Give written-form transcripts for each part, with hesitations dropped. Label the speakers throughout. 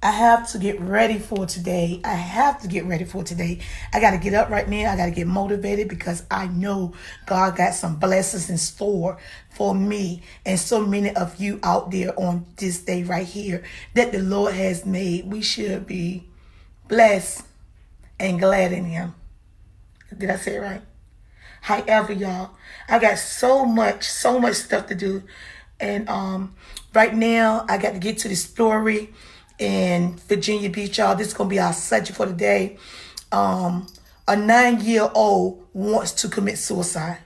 Speaker 1: I have to get ready for today. I have to get ready for today. I got to get up right now. I got to get motivated because I know God got some blessings in store for me and so many of you out there on this day right here that the Lord has made. We should be blessed and glad in Him. Did I say it right? However, y'all, I got so much stuff to do. And right now, I got to get to the story in Virginia Beach, y'all. This is going to be our subject for today. A 9-year-old wants to commit suicide.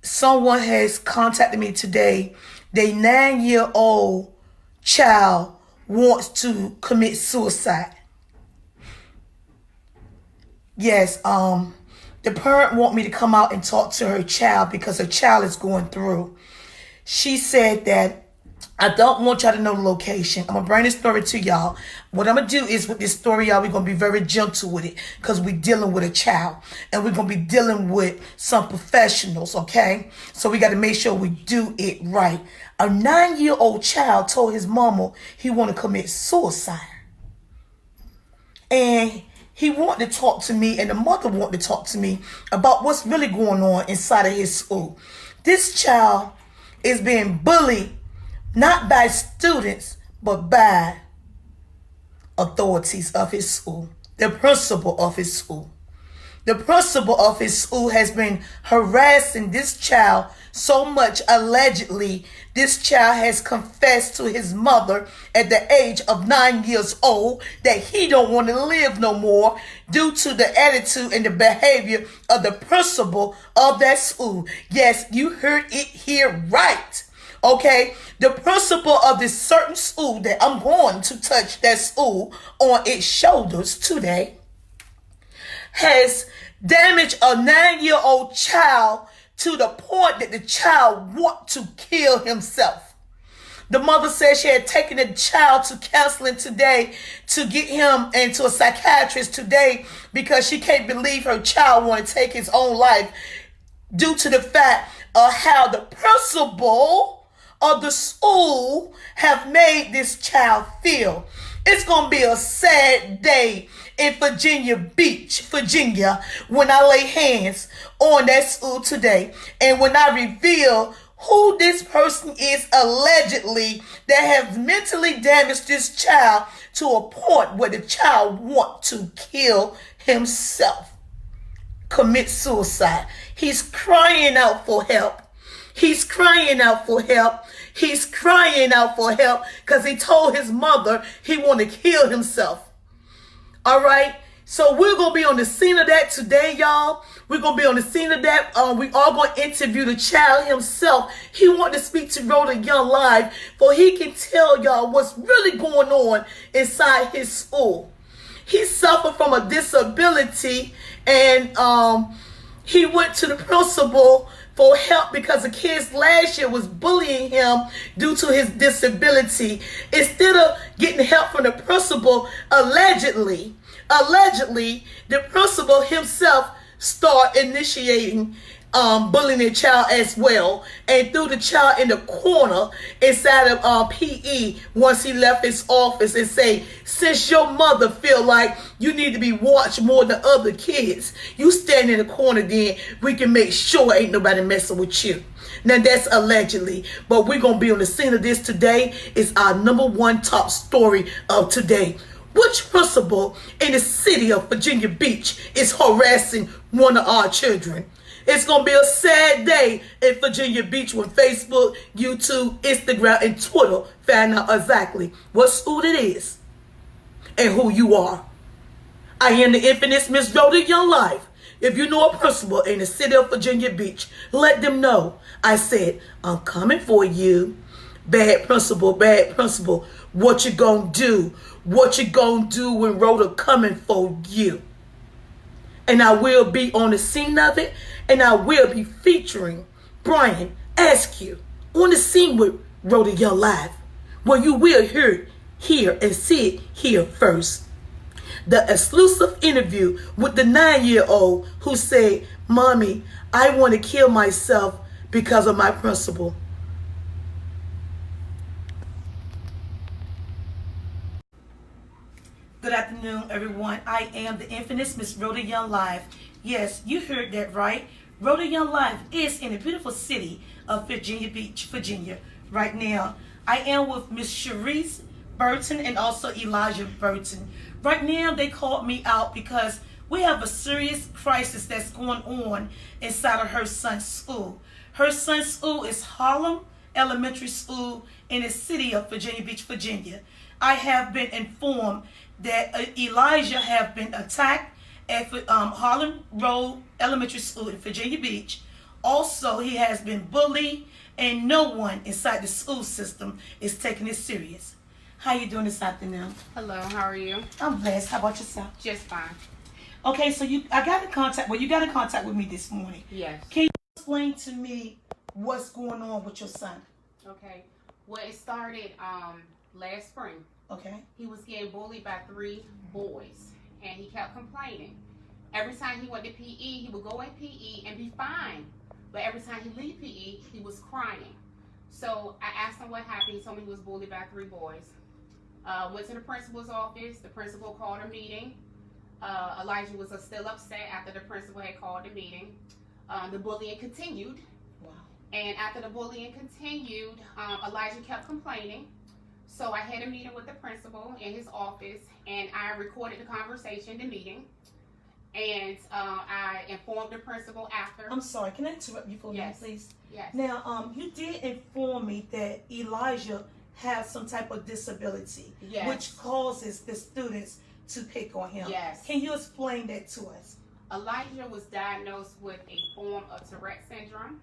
Speaker 1: Someone has contacted me today. Their 9-year-old child wants to commit suicide. Yes, the parent want me to come out and talk to her child because her child is going through. She said that I don't want y'all to know the location. I'm going to bring this story to y'all. What I'm going to do is with this story, y'all, we're going to be very gentle with it because we're dealing with a child and we're going to be dealing with some professionals, okay? So we got to make sure we do it right. A 9-year-old child told his mama he want to commit suicide. And he wanted to talk to me and the mother wanted to talk to me about what's really going on inside of his school. This child is being bullied not by students, but by authorities of his school, the principal of his school. The principal of his school has been harassing this child so much. Allegedly, this child has confessed to his mother at the age of 9 years old that he don't want to live no more due to the attitude and the behavior of the principal of that school. Yes, you heard it here right. Okay, the principal of this certain school that I'm going to touch that school on its shoulders today has damaged a 9-year-old child to the point that the child want to kill himself. The mother said she had taken the child to counseling today to get him into a psychiatrist today because she can't believe her child want to take his own life due to the fact of how the principal of the school have made this child feel. It's going to be a sad day in Virginia Beach, Virginia, when I lay hands on that school today. And when I reveal who this person is allegedly that has mentally damaged this child to a point where the child wants to kill himself, commit suicide. He's crying out for help. He's crying out for help. He's crying out for help because he told his mother he want to kill himself. All right. So we're going to be on the scene of that today, y'all. We're going to be on the scene of that. We are going to interview the child himself. He wanted to speak to Rhoda Young Live for he can tell y'all what's really going on inside his school. He suffered from a disability and he went to the principal for help because the kids last year was bullying him due to his disability. Instead of getting help from the principal, allegedly, the principal himself started initiating bullying the child as well, and threw the child in the corner inside of PE once he left his office and say, since your mother feel like you need to be watched more than other kids, you stand in the corner, then we can make sure ain't nobody messing with you. Now that's allegedly, but we're going to be on the scene of this today. It's our number one top story of today. Which principal in the city of Virginia Beach is harassing one of our children? It's going to be a sad day in Virginia Beach when Facebook, YouTube, Instagram, and Twitter find out exactly what school it is and who you are. I am the infamous Miss Rhoda Young Life. If you know a principal in the city of Virginia Beach, let them know. I said, I'm coming for you. Bad principal, what you gonna do? What you gonna do when Rhoda coming for you? And I will be on the scene of it, and I will be featuring Brian Askew on the scene with Rhoda Young Live, where you will hear and see it here first. The exclusive interview with the 9-year-old who said, Mommy, I want to kill myself because of my principal. afternoon, everyone. I am the infamous Miss Rhoda Young Live. Yes, you heard that right. Rhoda Young Live is in the beautiful city of Virginia Beach, Virginia. Right now, I am with Miss Sharice Burton and also Elijah Burton. Right now, they called me out because we have a serious crisis that's going on inside of her son's school. Her son's school is Harlem Elementary School in the city of Virginia Beach, Virginia. I have been informed that Elijah have been attacked at Harlem Road Elementary School in Virginia Beach. Also, he has been bullied, and no one inside the school system is taking it serious. How you doing this afternoon?
Speaker 2: Hello, how are you?
Speaker 1: I'm blessed. How about yourself?
Speaker 2: Just fine.
Speaker 1: Okay, so you got in contact with me this morning.
Speaker 2: Yes.
Speaker 1: Can you explain to me what's going on with your son?
Speaker 2: Okay. Well, it started last spring.
Speaker 1: Okay.
Speaker 2: He was getting bullied by 3 boys, and he kept complaining. Every time he went to PE, he would go in PE and be fine. But every time he leave PE, he was crying. So I asked him what happened. He told me he was bullied by 3 boys. Went to the principal's office. The principal called a meeting. Elijah was still upset after the principal had called the meeting. The bullying continued.
Speaker 1: Wow.
Speaker 2: And after the bullying continued, Elijah kept complaining. So I had a meeting with the principal in his office, and I recorded the conversation, the meeting. And I informed the principal after.
Speaker 1: I'm sorry, can I interrupt you for a minute,
Speaker 2: Yes.
Speaker 1: please?
Speaker 2: Yes.
Speaker 1: Now, you did inform me that Elijah has some type of disability,
Speaker 2: Yes.
Speaker 1: which causes the students to pick on him.
Speaker 2: Yes.
Speaker 1: Can you explain that to us?
Speaker 2: Elijah was diagnosed with a form of Tourette syndrome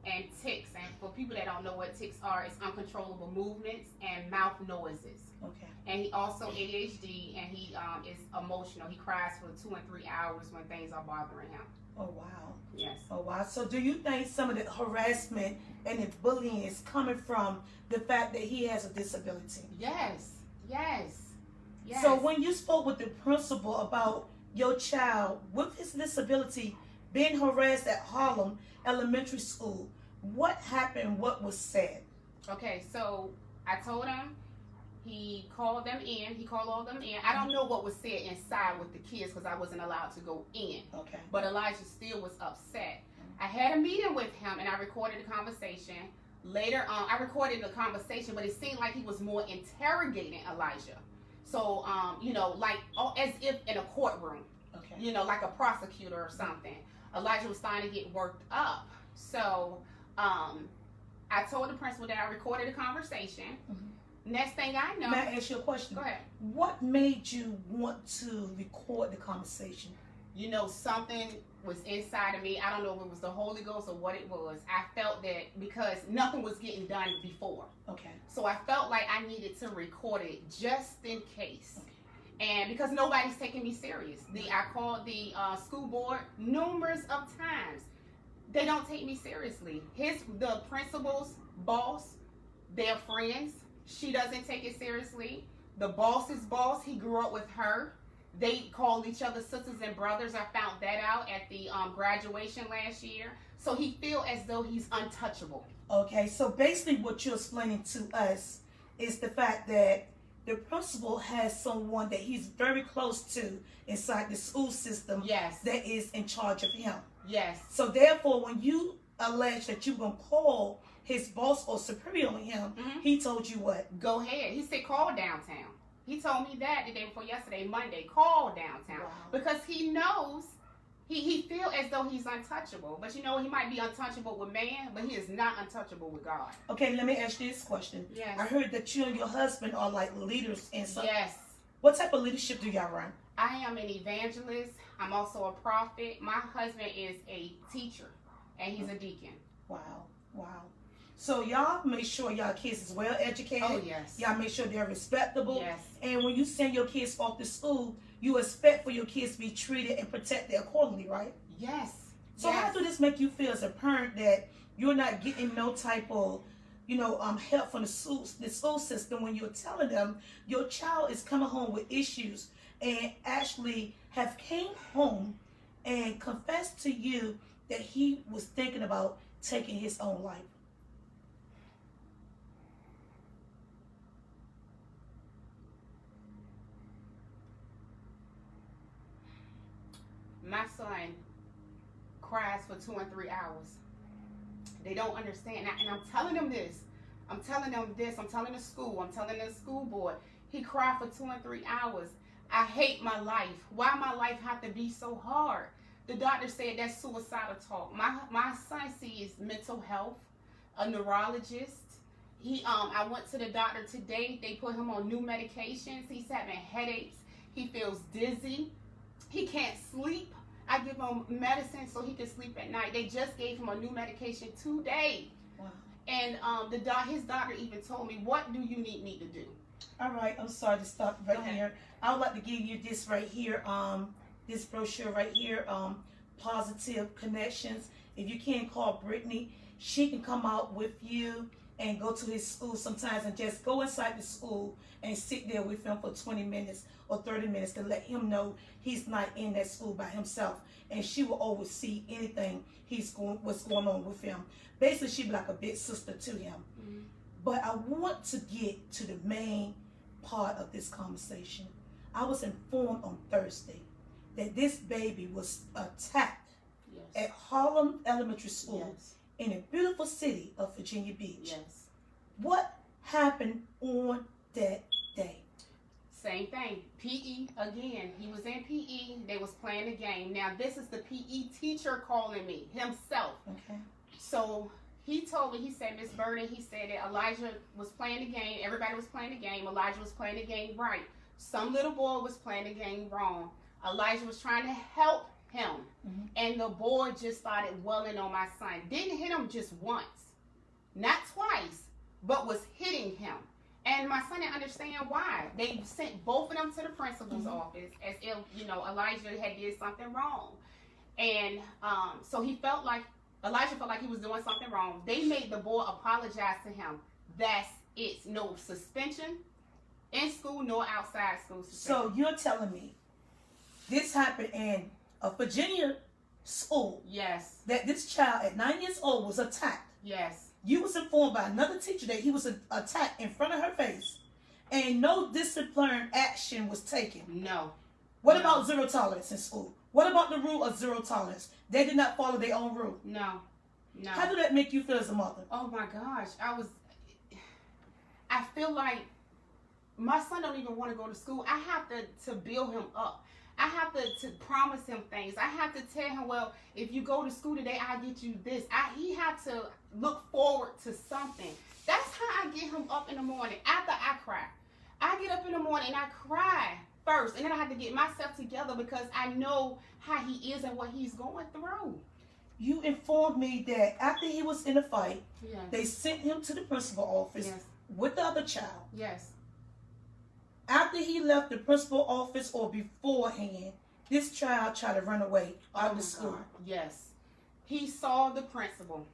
Speaker 2: and tics. And for people that don't know what tics are, it's uncontrollable movements and mouth noises.
Speaker 1: Okay.
Speaker 2: And he also ADHD, and he is emotional. He cries for 2 and 3 hours when things are bothering him.
Speaker 1: Oh, wow.
Speaker 2: Yes.
Speaker 1: Oh, wow. So do you think some of the harassment and the bullying is coming from the fact that he has a disability?
Speaker 2: Yes. Yes. Yes.
Speaker 1: So when you spoke with the principal about your child with his disability being harassed at Harlem Elementary School, what happened? What was said?
Speaker 2: Okay, so I told him, he called them in, he called all them in. I don't know what was said inside with the kids because I wasn't allowed to go in.
Speaker 1: Okay.
Speaker 2: But Elijah still was upset. I had a meeting with him and I recorded the conversation. Later on, I recorded the conversation, but it seemed like he was more interrogating Elijah. So, like as if in a courtroom,
Speaker 1: Okay.
Speaker 2: like a prosecutor or something. Elijah was starting to get worked up. So, I told the principal that I recorded the conversation.
Speaker 1: Mm-hmm.
Speaker 2: Next thing I know.
Speaker 1: May I ask you a question?
Speaker 2: Go ahead.
Speaker 1: What made you want to record the conversation?
Speaker 2: Something was inside of me. I don't know if it was the Holy Ghost or what it was. I felt that because nothing was getting done before.
Speaker 1: Okay.
Speaker 2: So I felt like I needed to record it just in case. Okay. And because nobody's taking me serious. I called the school board numerous of times. They don't take me seriously. The principal's boss, they're friends. She doesn't take it seriously. The boss's boss, he grew up with her. They called each other sisters and brothers. I found that out at the graduation last year. So he feels as though he's untouchable.
Speaker 1: Okay, so basically what you're explaining to us is the fact that the principal has someone that he's very close to inside the school system.
Speaker 2: Yes.
Speaker 1: That is in charge of him.
Speaker 2: Yes.
Speaker 1: So therefore, when you allege that you're going to call his boss or superior on him,
Speaker 2: Mm-hmm.
Speaker 1: he told you what?
Speaker 2: Go ahead. He said call downtown. He told me that the day before yesterday, Monday, call downtown.
Speaker 1: Wow.
Speaker 2: Because he knows, he feels as though he's untouchable. But he might be untouchable with man, but he is not untouchable with God.
Speaker 1: Okay, let me ask you this question.
Speaker 2: Yes.
Speaker 1: I heard that you and your husband are like leaders in some.
Speaker 2: Yes.
Speaker 1: What type of leadership do y'all run?
Speaker 2: I am an evangelist. I'm also a prophet. My husband is a teacher, and he's a deacon.
Speaker 1: Wow, wow. So y'all make sure y'all kids is well educated.
Speaker 2: Oh, yes.
Speaker 1: Y'all make sure they're respectable.
Speaker 2: Yes.
Speaker 1: And when you send your kids off to school, you expect for your kids to be treated and protected accordingly, right?
Speaker 2: Yes.
Speaker 1: So how do this make you feel as a parent that you're not getting no type of, help from the school system when you're telling them your child is coming home with issues and actually have came home and confessed to you that he was thinking about taking his own life?
Speaker 2: my son cries for 2 and 3 hours. They don't understand. And I'm telling them this. I'm telling them this. I'm telling the school. I'm telling the school board. He cried for 2 and 3 hours. I hate my life. Why my life have to be so hard? The doctor said that's suicidal talk. My son sees mental health, a neurologist. I went to the doctor today. They put him on new medications. He's having headaches. He feels dizzy. He can't sleep. I give him medicine so he can sleep at night. They just gave him a new medication today.
Speaker 1: Wow.
Speaker 2: And his doctor even told me, what do you need me to do?
Speaker 1: All right, I'm sorry to stop right
Speaker 2: Go ahead.
Speaker 1: here. I would like to give you this right here, this brochure right here, Positive Connections. If you can't call Brittany, she can come out with you and go to his school sometimes and just go inside the school and sit there with him for 20 minutes or 30 minutes to let him know he's not in that school by himself. And she will oversee anything what's going on with him. Basically, she'd be like a big sister to him.
Speaker 2: Mm-hmm.
Speaker 1: But I want to get to the main part of this conversation. I was informed on Thursday that this baby was attacked at Harlem Elementary School in a beautiful city of Virginia Beach.
Speaker 2: Yes.
Speaker 1: What happened on that day?
Speaker 2: Same thing. PE again. He was in PE. They was playing a game. Now this is the PE teacher calling me himself.
Speaker 1: Okay.
Speaker 2: So he told me, he said, Miss Burden, he said that Elijah was playing the game. Everybody was playing the game. Elijah was playing the game right. Some little boy was playing the game wrong. Elijah was trying to help him. Mm-hmm. And the boy just started welling on my son. Didn't hit him just once, not twice, but was hitting him. And my son didn't understand why. They sent both of them to the principal's office as if, Elijah had did something wrong. And so Elijah felt like he was doing something wrong. They made the boy apologize to him. That's it. No suspension in school, nor outside school suspension.
Speaker 1: So you're telling me this happened in a Virginia school?
Speaker 2: Yes.
Speaker 1: That this child at 9 years old was attacked?
Speaker 2: Yes.
Speaker 1: You was informed by another teacher that he was attacked in front of her face, and no disciplinary action was taken.
Speaker 2: No.
Speaker 1: What about zero tolerance in school? What about the rule of zero tolerance? They did not follow their own rule.
Speaker 2: No.
Speaker 1: How do that make you feel as a mother?
Speaker 2: Oh my gosh, I feel like my son don't even want to go to school. I have to build him up. I have to promise him things. I have to tell him, well, if you go to school today, I'll get you this. He had to look forward to something. That's how I get him up in the morning after I cry. I get up in the morning and I cry first, and then I have to get myself together because I know how he is and what he's going through.
Speaker 1: You informed me that after he was in a fight,
Speaker 2: Yes.
Speaker 1: they sent him to the principal office with the other child.
Speaker 2: Yes.
Speaker 1: After he left the principal office or beforehand, this child tried to run away out of the school.
Speaker 2: God. Yes. He saw the principal.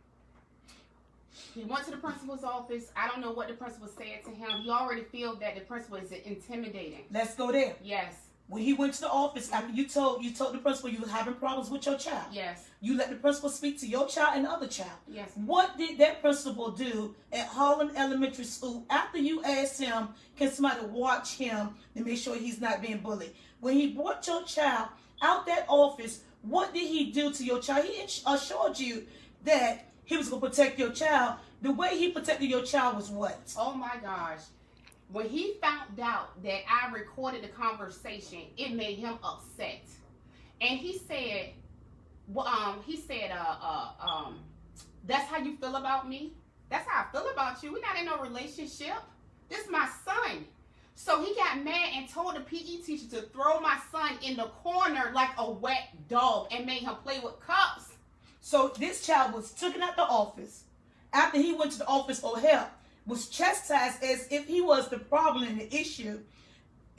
Speaker 2: He went to the principal's office. I don't know what the principal said to him. He already feels that the principal is intimidating.
Speaker 1: Let's go there.
Speaker 2: Yes.
Speaker 1: When he went to the office, after you told the principal you were having problems with your child.
Speaker 2: Yes.
Speaker 1: You let the principal speak to your child and the other child.
Speaker 2: Yes.
Speaker 1: What did that principal do at Harlem Elementary School after you asked him, can somebody watch him to make sure he's not being bullied? When he brought your child out that office, what did he do to your child? He assured you that he was going to protect your child. The way he protected your child was what?
Speaker 2: Oh my gosh. When he found out that I recorded the conversation, it made him upset. And he said, that's how you feel about me? That's how I feel about you. We're not in no relationship. This is my son. So he got mad and told the PE teacher to throw my son in the corner like a wet dog and made him play with cups.
Speaker 1: So this child was taken out the office. After he went to the office for help, was chastised as if he was the problem and the issue,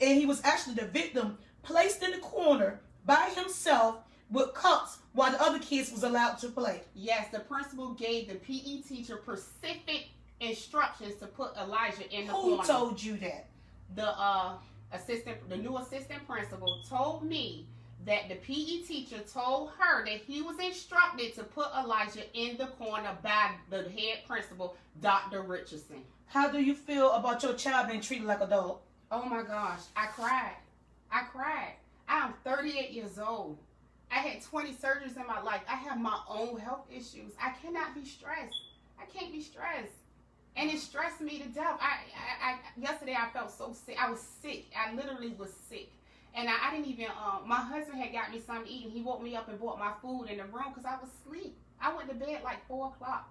Speaker 1: and he was actually the victim, placed in the corner by himself with cups while the other kids was allowed to play.
Speaker 2: Yes, the principal gave the PE teacher specific instructions to put Elijah in the corner.
Speaker 1: Who told you that?
Speaker 2: The new assistant principal told me that the PE teacher told her that he was instructed to put Elijah in the corner by the head principal, Dr. Richardson.
Speaker 1: How do you feel about your child being treated like a dog?
Speaker 2: Oh my gosh, I cried. I am 38 years old. I had 20 surgeries in my life. I have my own health issues. I cannot be stressed. I can't be stressed. And it stressed me to death. Yesterday I felt so sick. I was sick. I literally was sick. And I didn't even, my husband had got me something to eat, and he woke me up and brought my food in the room because I was asleep. I went to bed like 4 o'clock.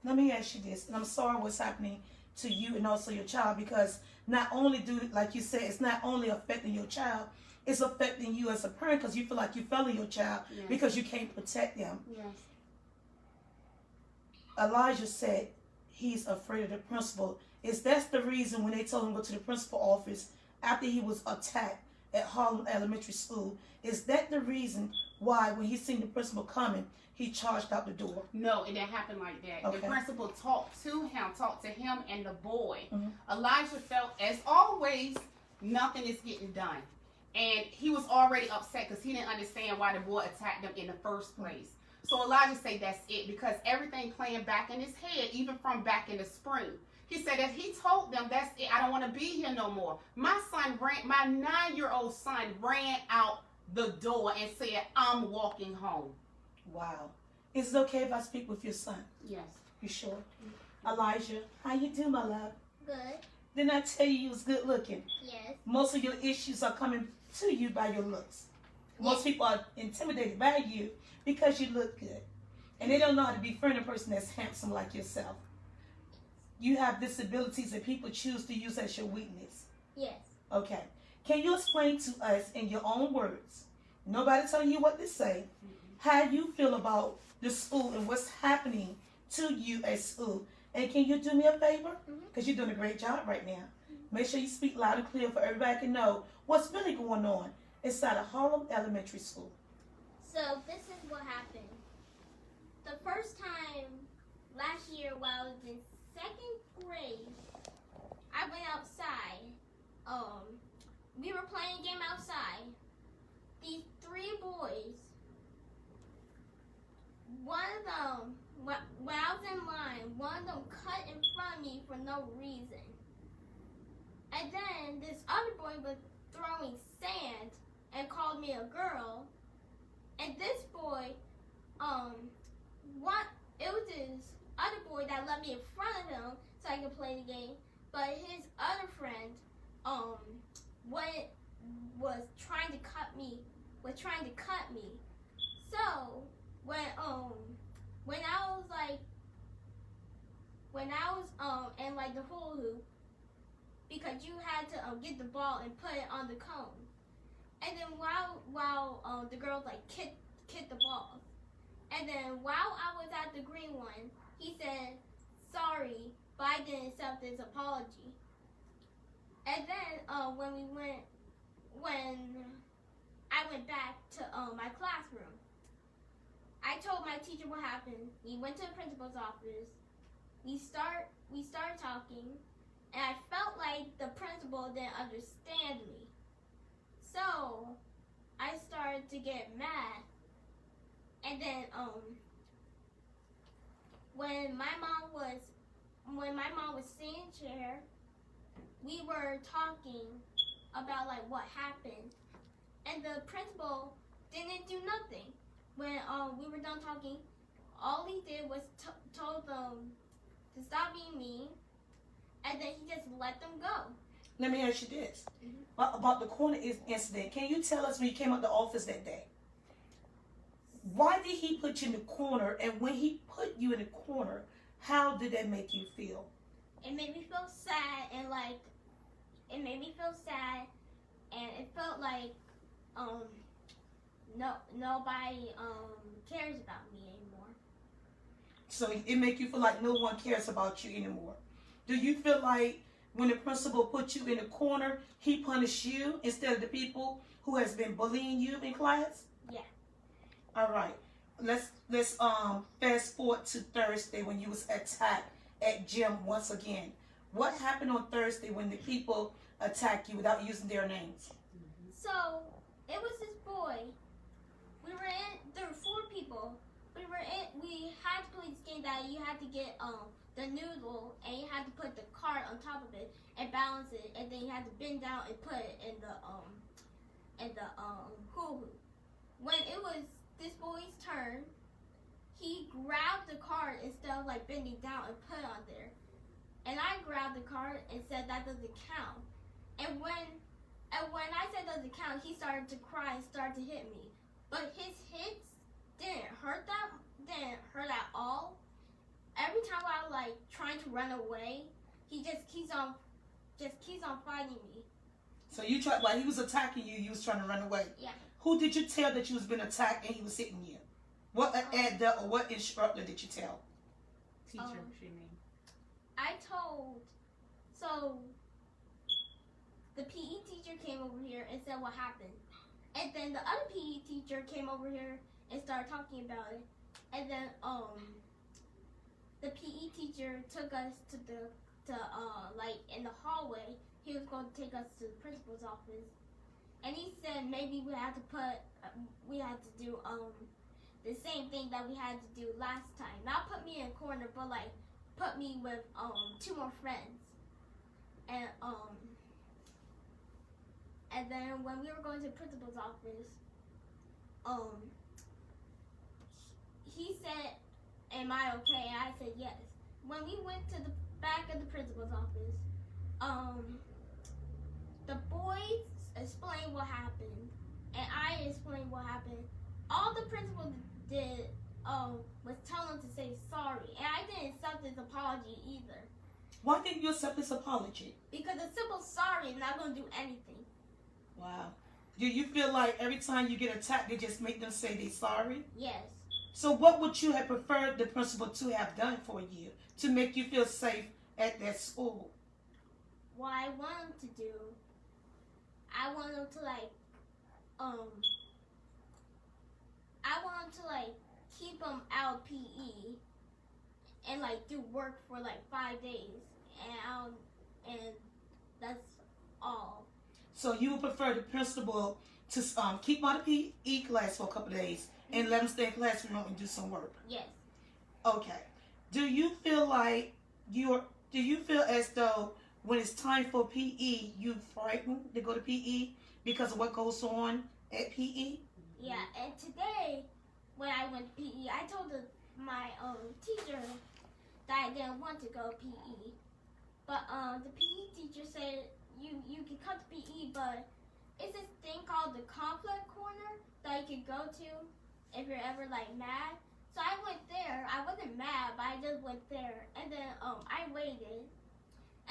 Speaker 1: Let me ask you this, and I'm sorry what's happening to you and also your child, because not only like you said, it's not only affecting your child, it's affecting you as a parent because you feel like you failing your child
Speaker 2: Yes.
Speaker 1: because you can't protect them.
Speaker 2: Yes.
Speaker 1: Elijah said he's afraid of the principal. Is that the reason when they told him to go to the principal office after he was attacked at Harlem Elementary School? Is that the reason why when he seen the principal coming, he charged out the door?
Speaker 2: No, it didn't happen like that.
Speaker 1: Okay.
Speaker 2: The principal talked to him and the boy.
Speaker 1: Mhm.
Speaker 2: Elijah felt, as always, nothing is getting done. And he was already upset because he didn't understand why the boy attacked him in the first place. So Elijah said that's it, because everything playing back in his head, even from back in the spring. He said that he told them, that's it, I don't want to be here no more. My 9-year-old son ran out the door and said, I'm walking home.
Speaker 1: Wow. Is it okay if I speak with your son?
Speaker 2: Yes.
Speaker 1: You sure? Elijah, how you doing, my love?
Speaker 3: Good.
Speaker 1: Didn't I tell you was good looking?
Speaker 3: Yes.
Speaker 1: Most of your issues are coming to you by your looks. Most people are intimidated by you because you look good. And they don't know how to befriend a person that's handsome like yourself. You have disabilities that people choose to use as your weakness.
Speaker 3: Yes.
Speaker 1: Okay. Can you explain to us in your own words, nobody telling you what to say, how you feel about the school and what's happening to you at school? And can you do me a favor? Because you're doing a great job right now. Make sure you speak loud and clear for everybody to know what's really going on inside of Harlem Elementary School.
Speaker 3: So this is what happened. The first time last year while I was in 2nd grade, I went outside. We were playing a game outside. These 3 boys, one of them, when I was in line, one of them cut in front of me for no reason. And then this other boy was throwing sand and called me a girl. And this boy, it was this other boy that let me in front of him so I could play the game. But his other friend, was trying to cut me. So when I was in like the hula hoop, because you had to get the ball and put it on the cone. And then while the girls like kicked the ball, and then while I was at the green one, he said sorry, but I didn't accept his apology. And then when I went back to my classroom, I told my teacher what happened. We went to the principal's office. We started talking, and I felt like the principal didn't understand me. So I started to get mad. And then when my mom was sitting in the chair, we were talking about like what happened, and the principal didn't do nothing. When we were done talking, all he did was told them to stop being mean, and then he just let them go.
Speaker 1: Let me ask you this. About the corner incident, can you tell us when you came out the office that day? Why did he put you in the corner, and when he put you in the corner, how did that make you feel?
Speaker 3: It made me feel sad, and it felt like nobody cares about me anymore.
Speaker 1: So it make you feel like no one cares about you anymore. Do you feel like when the principal put you in the corner, he punished you instead of the people who has been bullying you in class?
Speaker 3: Yeah.
Speaker 1: All right. Let's fast forward to Thursday when you was attacked at gym once again. What happened on Thursday when the people attacked you without using their names?
Speaker 3: So it was this boy. There were 4 people. We had to play this game that you had to get the noodle, and you had to put the card on top of it and balance it, and then you had to bend down and put it in the hula hoop. When it was this boy's turn, he grabbed the card instead of like bending down and put it on there. And I grabbed the card and said that doesn't count. And when I said doesn't count, he started to cry and started to hit me. But his hits didn't hurt at all. Every time I was like trying to run away, he just keeps on fighting me.
Speaker 1: So you tried, while he was attacking you, you was trying to run away.
Speaker 3: Yeah.
Speaker 1: Who did you tell that you was being attacked and he was hitting you? What adult or what instructor did you tell?
Speaker 2: Teacher, she mean.
Speaker 3: I told, so the PE teacher came over here and said what happened. And then the other PE teacher came over here and started talking about it. And then the PE teacher took us to like in the hallway. He was going to take us to the principal's office. And he said maybe we had to do the same thing that we had to do last time. Not put me in a corner, but like put me with two more friends. And then when we were going to the principal's office, he said, "Am I okay?" And I said yes. When we went to the back of the principal's office, the boys explained what happened, and I explained what happened. All the principal did was tell him to say sorry, and I didn't accept his apology either.
Speaker 1: Why didn't you accept his apology?
Speaker 3: Because a simple sorry is not going to do anything.
Speaker 1: Wow. Do you feel like every time you get attacked, they just make them say they're sorry?
Speaker 3: Yes.
Speaker 1: So what would you have preferred the principal to have done for you to make you feel safe at that school?
Speaker 3: What I want him to do, I want him to keep him out of PE and like do work for like 5 days, and that's all.
Speaker 1: So you would prefer the principal to keep him out of PE class for a couple of days and let him stay in classroom and do some work?
Speaker 3: Yes.
Speaker 1: Okay. Do you feel as though when it's time for PE, you frightened to go to PE because of what goes on at PE?
Speaker 3: Yeah, and today when I went to PE, I told my teacher that I didn't want to go to PE. But the PE teacher said you can come to PE, but it's this thing called the conflict corner that you can go to if you're ever like mad. So I went there. I wasn't mad, but I just went there, and then I waited.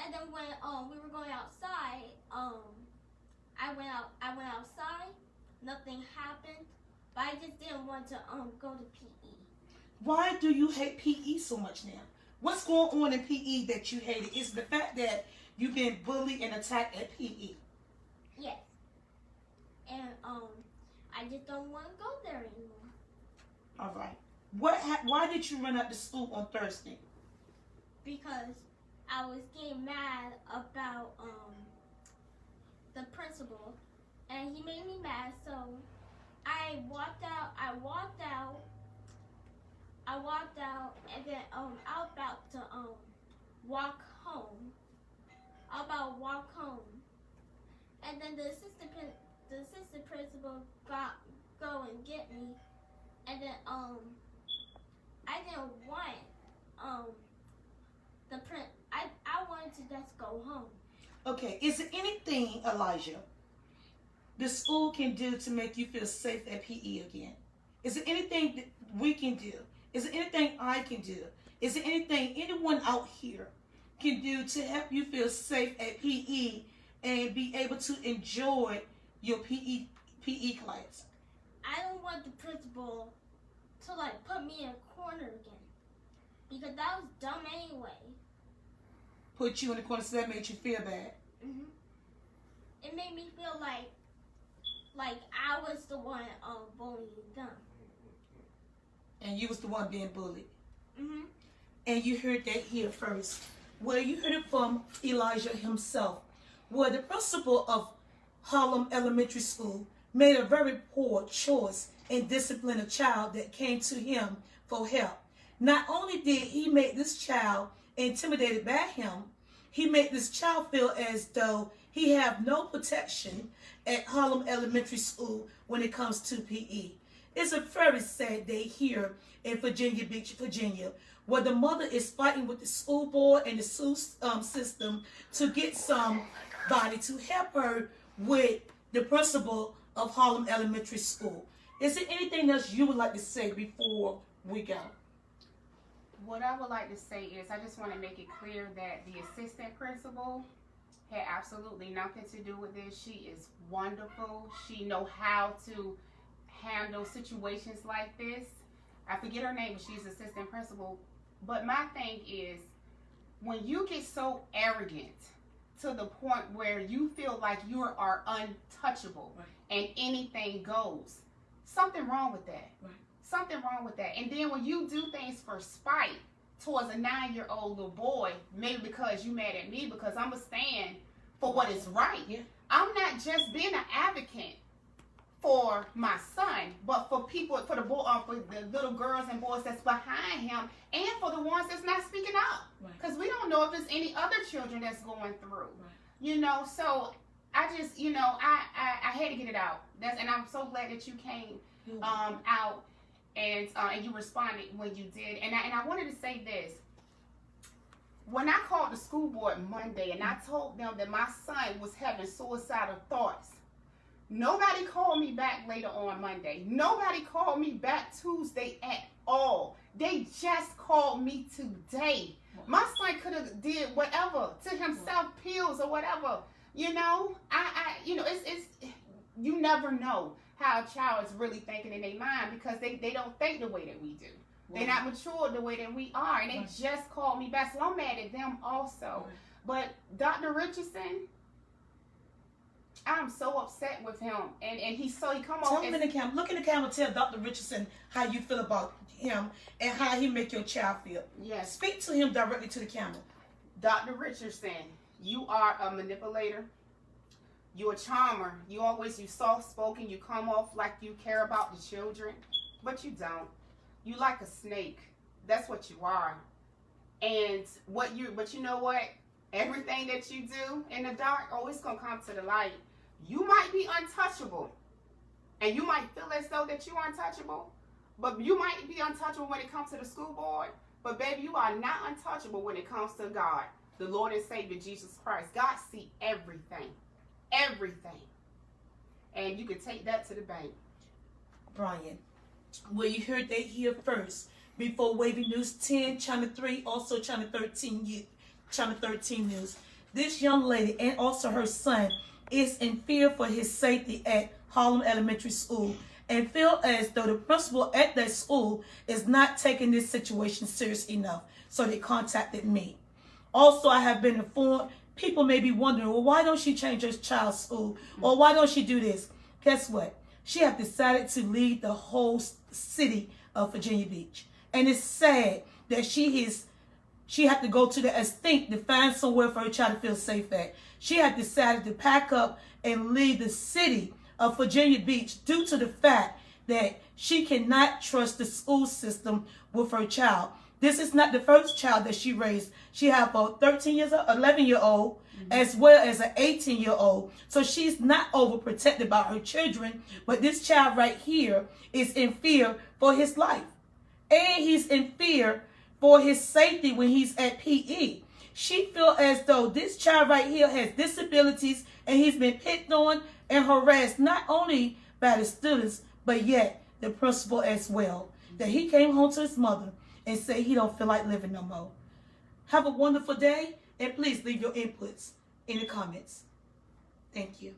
Speaker 3: And then when we were going outside, I went outside. Nothing happened, but I just didn't want to go to PE.
Speaker 1: Why do you hate PE so much now? What's going on in PE that you hate it? Is the fact that you've been bullied and attacked at PE?
Speaker 3: Yes. And I just don't want to go there anymore.
Speaker 1: All right. Why did you run up to school on Thursday?
Speaker 3: Because I was getting mad about the principal, and he made me mad. So I walked out, and then I was about to walk home. And then the assistant principal go and get me, and then I didn't want I wanted to just go home.
Speaker 1: Okay, is there anything, Elijah, the school can do to make you feel safe at PE again? Is there anything that we can do? Is there anything I can do? Is there anything anyone out here can do to help you feel safe at PE and be able to enjoy your PE class?
Speaker 3: I don't want the principal to like put me in a corner again, because that was dumb anyway.
Speaker 1: Put you in the corner, so that made you feel bad.
Speaker 3: Mhm. It made me feel like I was the one bullying them.
Speaker 1: And you was the one being bullied.
Speaker 3: Mhm.
Speaker 1: And you heard that here first. Well, you heard it from Elijah himself. Well, the principal of Harlem Elementary School made a very poor choice in disciplining a child that came to him for help. Not only did he make this child intimidated by him, he made this child feel as though he have no protection at Harlem Elementary School when it comes to PE. It's a very sad day here in Virginia Beach, Virginia, where the mother is fighting with the school board and the school system to get somebody to help her with the principal of Harlem Elementary School. Is there anything else you would like to say before we go?
Speaker 2: What I would like to say is I just want to make it clear that the assistant principal had absolutely nothing to do with this. She is wonderful. She know how to handle situations like this. I forget her name, but she's assistant principal. But my thing is, when you get so arrogant to the point where you feel like you are untouchable, right, and anything goes, something wrong with that. Right. Something wrong with that. And then when you do things for spite towards a 9-year-old little boy, maybe because you mad at me because I'm going to stand for what is right. Yeah. I'm not just being an advocate for my son, but for people, for the little girls and boys that's behind him, and for the ones that's not speaking up. Because we don't know if there's any other children that's going through. Right. You know, so I just, you know, I had to get it out. And I'm so glad that you came out and you responded when you did. And I wanted to say this. When I called the school board Monday and I told them that my son was having suicidal thoughts, nobody called me back later on Monday. Nobody called me back Tuesday at all. They just called me today. My son could have did whatever to himself, pills or whatever. You know, you know, it's you never know how a child is really thinking in their mind because they don't think the way that we do. They're not mature the way that we are, and they just called me back. So I'm mad at them also. But Dr. Richardson, I'm so upset with him, and he come on.
Speaker 1: Tell him in the camera. Look in the camera. Tell Dr. Richardson how you feel about him and how he make your child feel.
Speaker 2: Yes.
Speaker 1: Speak to him directly to the camera.
Speaker 2: Dr. Richardson, you are a manipulator. You're a charmer. You soft spoken. You come off like you care about the children, but you don't. You like a snake. That's what you are. And but you know what? Everything that you do in the dark, it's gonna come to the light. You might be untouchable, and you might feel as though that you are untouchable, but you might be untouchable when it comes to the school board. But baby, you are not untouchable when it comes to God, the Lord and Savior Jesus Christ. God sees everything, everything, and you can take that to the bank.
Speaker 1: Brian, well, you heard that here first. Before Wavy News 10, Channel 3, also Channel 13 News. This young lady and also her son is in fear for his safety at Harlem Elementary School and feel as though the principal at that school is not taking this situation serious enough. So they contacted me. Also, I have been informed, people may be wondering, well, why don't she change her child's school? Or why don't she do this? Guess what? She has decided to leave the whole city of Virginia Beach. And it's sad that she had to go to the estate to find somewhere for her child to feel safe at. She had decided to pack up and leave the city of Virginia Beach due to the fact that she cannot trust the school system with her child. This is not the first child that she raised. She has a 11-year-old, as well as an 18-year-old. So she's not overprotected by her children. But this child right here is in fear for his life. And he's in fear for his safety when he's at PE. She feels as though this child right here has disabilities and he's been picked on and harassed not only by the students, but yet the principal as well. That he came home to his mother and said he don't feel like living no more. Have a wonderful day, and please leave your inputs in the comments. Thank you.